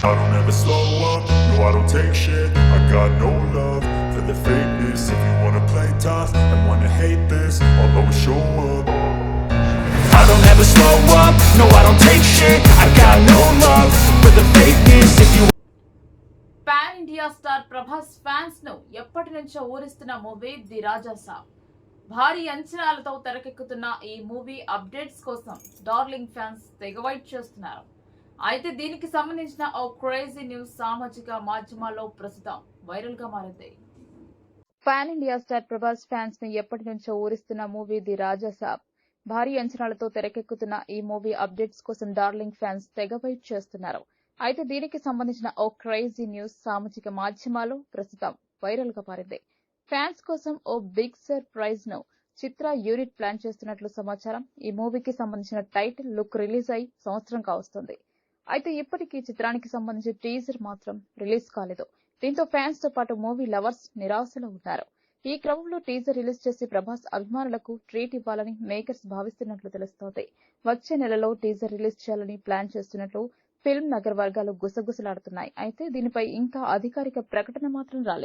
I don't ever slow up, no I don't take shit. I got no love for the fakeness. If you wanna play tough and wanna hate this, I'll always show up. I don't ever slow up, no I don't take shit. I got no love for the fakeness. If you pan India star Prabhas fans ను ఎప్పటి నుంచో ఊరిస్తున్న movie the రాజా సాబ్. భారీ అంచనాలతో తెరకెక్కుతున్న ఈ movie updates కోసం darling fans తెగ wait చేస్తున్నారు. అయితే దీనికి సంబంధించిన ఓ క్రేజీ న్యూస్ సామాజిక మాధ్యమాల్లో ప్రస్తుతం వైరల్ గా మారింది. Pan India star Prabhas fans ను ఎప్పటి నుంచో ఊరిస్తున్న మూవీ ది రాజా సాబ్. భారీ అంచనాలతో తెరకెక్కుతున్న ఈ మూవీ అప్డేట్స్ కోసం డార్లింగ్ ఫ్యాన్స్ తెగ వెయిట్ చేస్తున్నారు. అయితే దీనికి సంబంధించిన ఓ క్రేజీ న్యూస్ సామాజిక మాధ్యమాల్లో ప్రస్తుతం వైరల్ గా మారింది. ఫ్యాన్స్ కోసం ఓ బిగ్ సర్ప్రైజ్ ను చిత్ర యూనిట్ ప్లాన్ చేస్తున్నట్లు సమాచారం. ఈ మూవీకి సంబంధించిన టైటిల్ లుక్ రిలీజ్ అయి సంవత్సరం కావస్తుంది. అయితే ఇప్పటికీ చిత్రానికి సంబంధించిన టీజర్ మాత్రం రిలీజ్ కాలేదు. దీంతో ఫ్యాన్స్ తో పాటు మూవీ లవర్స్ నిరాశలో ఉన్నారు. ఈ క్రమంలో టీజర్ రిలీజ్ చేసి ప్రభాస్ అభిమానులకు ట్రీట్ ఇవ్వాలని మేకర్స్ భావిస్తున్నట్లు తెలుస్తోంది. వచ్చే నెలలో టీజర్ రిలీజ్ చేయాలని ప్లాన్ చేస్తున్నట్లు ఫిల్మ్ నగర్ వర్గాలు గుసగుసలాడుతున్నాయి. అయితే దీనిపై ఇంకా అధికారిక ప్రకటన మాత్రం రాలేదు.